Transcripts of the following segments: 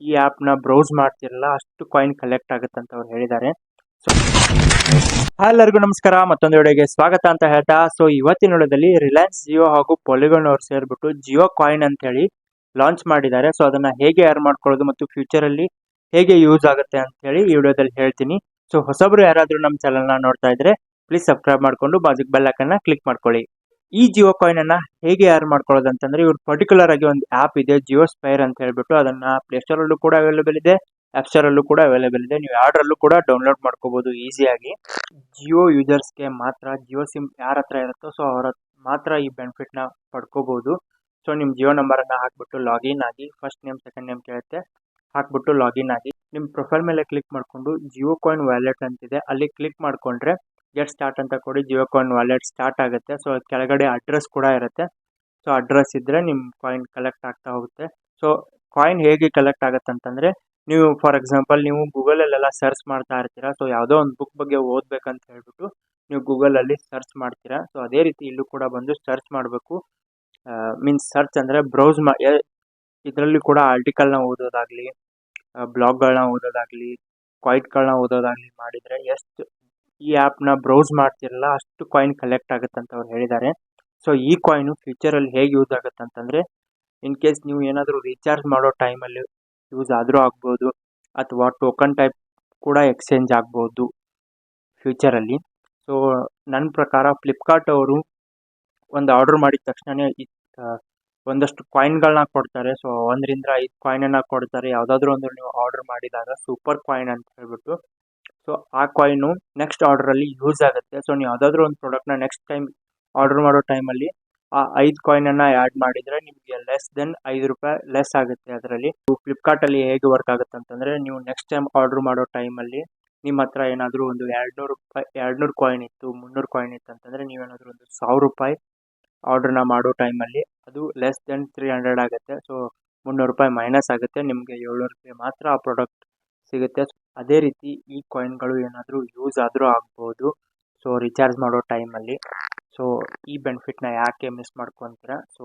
ಈ ಆ್ಯಪ್ನ ಬ್ರೌಸ್ ಮಾಡ್ತಿರಲ್ಲ ಅಷ್ಟು ಕಾಯಿನ್ ಕಲೆಕ್ಟ್ ಆಗುತ್ತೆ ಅಂತ ಅವ್ರು ಹೇಳಿದ್ದಾರೆ. ಸೊ ಎಲ್ಲರಿಗೂ ನಮಸ್ಕಾರ, ಮತ್ತೊಂದು ವಿಡಿಯೋಗೆ ಸ್ವಾಗತ ಅಂತ ಹೇಳ್ತಾ, ಸೊ ಇವತ್ತಿನ ವಿಡಿಯೋದಲ್ಲಿ ರಿಲಯನ್ಸ್ ಜಿಯೋ ಹಾಗೂ ಪಾಲಿಗಾನ್ ಅವ್ರು ಸೇರ್ಬಿಟ್ಟು ಜಿಯೋ ಕಾಯಿನ್ ಅಂತ ಹೇಳಿ ಲಾಂಚ್ ಮಾಡಿದ್ದಾರೆ. ಸೊ ಅದನ್ನ ಹೇಗೆ ಅರ್ನ್ ಮಾಡ್ಕೊಳ್ಳೋದು ಮತ್ತು ಫ್ಯೂಚರ್ ಅಲ್ಲಿ ಹೇಗೆ ಯೂಸ್ ಆಗುತ್ತೆ ಅಂತ ಹೇಳಿ ಈ ವಿಡಿಯೋದಲ್ಲಿ ಹೇಳ್ತೀನಿ. ಸೊ ಹೊಸಬ್ರು ಯಾರಾದ್ರೂ ನಮ್ಮ ಚಾನಲ್ನ ನೋಡ್ತಾ ಇದ್ರೆ ಪ್ಲೀಸ್ ಸಬ್ಸ್ಕ್ರೈಬ್ ಮಾಡ್ಕೊಂಡು ಬಾಜುಕ್ ಬೆಲ್ ಐಕನ್ನ ಕ್ಲಿಕ್ ಮಾಡ್ಕೊಳ್ಳಿ. ಈ ಜಿಯೋ ಕಾಯಿನ್ ಅನ್ನ ಹೇಗೆ ಅರ್ನ್ ಮಾಡ್ಕೊಳ್ಳೋದು ಅಂತಂದ್ರೆ, ಇವ್ರು ಪರ್ಟಿಕ್ಯುಲರ್ ಆಗಿ ಒಂದು ಆ್ಯಪ್ ಇದೆ ಜಿಯೋ ಸ್ಪೈರ್ ಅಂತ ಹೇಳ್ಬಿಟ್ಟು, ಅದನ್ನ ಪ್ಲೇಸ್ಟೋರ್ ಅಲ್ಲೂ ಕೂಡ ಅವೈಲೇಬಲ್ ಇದೆ, ಆಪ್ ಸ್ಟೋರ್ ಅಲ್ಲೂ ಕೂಡ ಅವೈಲೇಬಲ್ ಇದೆ. ನೀವು ಯಾವ್ದ್ರಲ್ಲೂ ಕೂಡ ಡೌನ್ಲೋಡ್ ಮಾಡ್ಕೋಬಹುದು ಈಸಿಯಾಗಿ. ಜಿಯೋ ಯೂಸರ್ಸ್ಗೆ ಮಾತ್ರ, ಜಿಯೋ ಸಿಮ್ ಯಾರ ಹತ್ರ ಇರುತ್ತೋ ಸೊ ಅವ್ರ ಮಾತ್ರ ಈ ಬೆನಿಫಿಟ್ ನ ಪಡ್ಕೋಬಹುದು. ಸೊ ನಿಮ್ ಜಿಯೋ ನಂಬರ್ ಅನ್ನ ಹಾಕ್ಬಿಟ್ಟು ಲಾಗಿನ್ ಆಗಿ, ಫಸ್ಟ್ ನೇಮ್ ಸೆಕೆಂಡ್ ನೇಮ್ ಕೇಳುತ್ತೆ, ಹಾಕ್ಬಿಟ್ಟು ಲಾಗಿನ್ ಆಗಿ ನಿಮ್ ಪ್ರೊಫೈಲ್ ಮೇಲೆ ಕ್ಲಿಕ್ ಮಾಡ್ಕೊಂಡು ಜಿಯೋ ಕಾಯಿನ್ ವ್ಯಾಲೆಟ್ ಅಂತಿದೆ ಅಲ್ಲಿ ಕ್ಲಿಕ್ ಮಾಡ್ಕೊಂಡ್ರೆ ಗೆಟ್ ಸ್ಟಾರ್ಟ್ ಅಂತ ಕೊಡಿ, ಜಿಯೋ ಕಾಯಿನ್ ವ್ಯಾಲೆಟ್ ಸ್ಟಾರ್ಟ್ ಆಗುತ್ತೆ. ಸೊ ಕೆಳಗಡೆ ಅಡ್ರೆಸ್ ಕೂಡ ಇರುತ್ತೆ. ಸೊ ಅಡ್ರೆಸ್ ಇದ್ರೆ ನಿಮ್ ಕಾಯಿನ್ ಕಲೆಕ್ಟ್ ಆಗ್ತಾ ಹೋಗುತ್ತೆ. ಸೊ ಕಾಯಿನ್ ಹೇಗೆ ಕಲೆಕ್ಟ್ ಆಗುತ್ತೆ ಅಂತಂದ್ರೆ, ನೀವು ಫಾರ್ ಎಕ್ಸಾಂಪಲ್ ನೀವು ಗೂಗಲ್ ಅಲ್ಲೆಲ್ಲ ಸರ್ಚ್ ಮಾಡ್ತಾ ಇರ್ತೀರಾ. ಸೊ ಯಾವುದೋ ಒಂದು ಬುಕ್ ಬಗ್ಗೆ ಓದ್ಬೇಕಂತ ಹೇಳ್ಬಿಟ್ಟು ನೀವು ಗೂಗಲ್ ಅಲ್ಲಿ ಸರ್ಚ್ ಮಾಡ್ತೀರಾ. ಸೊ ಅದೇ ರೀತಿ ಇಲ್ಲೂ ಕೂಡ ಬಂದು ಸರ್ಚ್ ಮಾಡಬೇಕು. ಮೀನ್ಸ್ ಸರ್ಚ್ ಅಂದ್ರೆ ಬ್ರೌಸ್ ಇದರಲ್ಲಿ ಕೂಡ ಆರ್ಟಿಕಲ್ನ ಓದೋದಾಗ್ಲಿ, ಬ್ಲಾಗ್ಗಳನ್ನ ಓದೋದಾಗ್ಲಿ, ಕಾಯಿನ್ಗಳನ್ನ ಓದೋದಾಗ್ಲಿ ಮಾಡಿದ್ರೆ ಎಷ್ಟು ಈ ಆ್ಯಪ್ನ ಬ್ರೌಸ್ ಮಾಡ್ತಿರಲ್ಲ ಅಷ್ಟು ಕಾಯಿನ್ ಕಲೆಕ್ಟ್ ಆಗುತ್ತೆ ಅಂತ ಅವ್ರು ಹೇಳಿದ್ದಾರೆ. ಸೊ ಈ ಕಾಯಿನು ಫ್ಯೂಚರಲ್ಲಿ ಹೇಗೆ ಯೂಸ್ ಆಗುತ್ತೆ ಅಂತಂದರೆ, ಇನ್ ಕೇಸ್ ನೀವು ಏನಾದರೂ ರೀಚಾರ್ಜ್ ಮಾಡೋ ಟೈಮಲ್ಲಿ ಯೂಸ್ ಆದರೂ ಆಗ್ಬೋದು, ಅಥವಾ ಟೋಕನ್ ಟೈಪ್ ಕೂಡ ಎಕ್ಸ್ಚೇಂಜ್ ಆಗ್ಬೋದು ಫ್ಯೂಚರಲ್ಲಿ. ಸೊ ನನ್ನ ಪ್ರಕಾರ ಫ್ಲಿಪ್ಕಾರ್ಟ್ ಅವರು ಒಂದು ಆರ್ಡರ್ ಮಾಡಿದ ತಕ್ಷಣವೇ ಒಂದಷ್ಟು ಕಾಯಿನ್ಗಳನ್ನ ಕೊಡ್ತಾರೆ. ಸೊ 1-5 ಕಾಯಿನನ್ನು ಕೊಡ್ತಾರೆ ಯಾವುದಾದ್ರೂ ಒಂದು ನೀವು ಆರ್ಡರ್ ಮಾಡಿದಾಗ, ಸೂಪರ್ ಕಾಯಿನ್ ಅಂತ ಹೇಳ್ಬಿಟ್ಟು. ಸೊ ಆ ಕಾಯಿನು ನೆಕ್ಸ್ಟ್ ಆರ್ಡರಲ್ಲಿ ಯೂಸ್ ಆಗುತ್ತೆ. ಸೊ ನೀವು ಯಾವುದಾದ್ರೂ ಒಂದು ಪ್ರಾಡಕ್ಟ್ನ ನೆಕ್ಸ್ಟ್ ಟೈಮ್ ಆರ್ಡರ್ ಮಾಡೋ ಟೈಮಲ್ಲಿ ಆ 5 ಕಾಯಿನನ್ನು ಆ್ಯಡ್ ಮಾಡಿದರೆ ನಿಮಗೆ ಲೆಸ್ ದೆನ್ 5 ರೂಪಾಯಿ ಲೆಸ್ ಆಗುತ್ತೆ ಅದರಲ್ಲಿ. ಫ್ಲಿಪ್ಕಾರ್ಟಲ್ಲಿ ಹೇಗೆ ವರ್ಕ್ ಆಗುತ್ತೆ ಅಂತಂದರೆ, ನೀವು ನೆಕ್ಸ್ಟ್ ಟೈಮ್ ಆರ್ಡರ್ ಮಾಡೋ ಟೈಮಲ್ಲಿ ನಿಮ್ಮ ಹತ್ರ ಏನಾದರೂ ಒಂದು 200 ಕಾಯಿನ್ ಇತ್ತು, 300 ಕಾಯಿನ್ ಇತ್ತು ಅಂತಂದರೆ, ನೀವೇನಾದರೂ ಒಂದು 1000 ರೂಪಾಯಿ ಆರ್ಡ್ರನ್ನ ಮಾಡೋ ಟೈಮಲ್ಲಿ ಅದು ಲೆಸ್ ದೆನ್ 300 ಆಗುತ್ತೆ. ಸೊ 300 ರೂಪಾಯಿ ಮೈನಸ್ ಆಗುತ್ತೆ, ನಿಮಗೆ 700 ರೂಪಾಯಿ ಮಾತ್ರ ಆ ಪ್ರಾಡಕ್ಟ್ ಸಿಗುತ್ತೆ. ಅದೇ ರೀತಿ ಈ ಕಾಯಿನ್ಗಳು ಏನಾದರೂ ಯೂಸ್ ಆದರೂ ಆಗ್ಬೋದು ಸೊ ರಿಚಾರ್ಜ್ ಮಾಡೋ ಟೈಮಲ್ಲಿ. ಸೊ ಈ ಬೆನಿಫಿಟ್ನ ಯಾಕೆ ಮಿಸ್ ಮಾಡ್ಕೊತೀರಾ? ಸೊ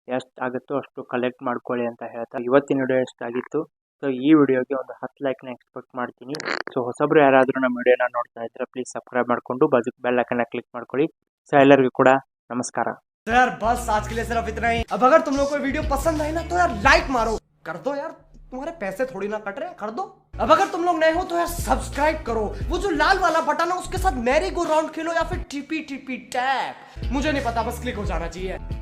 ಎಷ್ಟು ಆಗುತ್ತೋ ಅಷ್ಟು ಕಲೆಕ್ಟ್ ಮಾಡ್ಕೊಳ್ಳಿ ಅಂತ ಹೇಳ್ತಾ ಇವತ್ತಿನ ವಿಡಿಯೋ ಎಷ್ಟಾಗಿತ್ತು. ಸೊ ಈ ವಿಡಿಯೋಗೆ ಒಂದು 10 ಲೈಕ್ನ ಎಕ್ಸ್ಪೆಕ್ಟ್ ಮಾಡ್ತೀನಿ. ಸೊ ಹೊಸಬ್ರು ಯಾರಾದರೂ ನಮ್ಮ ವಿಡಿಯೋನ ನೋಡ್ತಾ ಇದ್ರೆ ಪ್ಲೀಸ್ ಸಬ್ಸ್ಕ್ರೈಬ್ ಮಾಡಿಕೊಂಡು ಬಾಜು ಬೆಲ್ ಐಕನ್ನ ಕ್ಲಿಕ್ ಮಾಡ್ಕೊಳ್ಳಿ. ಸೊ ಎಲ್ಲರಿಗೂ ಕೂಡ ನಮಸ್ಕಾರ. तो यार बस आज के लिए सिर्फ इतना ही। अब अगर तुम लोग को वीडियो पसंद आई ना तो यार लाइक मारो, कर दो यार, तुम्हारे पैसे थोड़ी ना कट रहे हैं, कर दो। अब अगर तुम लोग नए हो तो यार सब्सक्राइब करो, वो जो लाल वाला बटन है उसके साथ मैरी गो राउंड खेलो या फिर टीपी टैप, मुझे नहीं पता, बस क्लिक हो जाना चाहिए।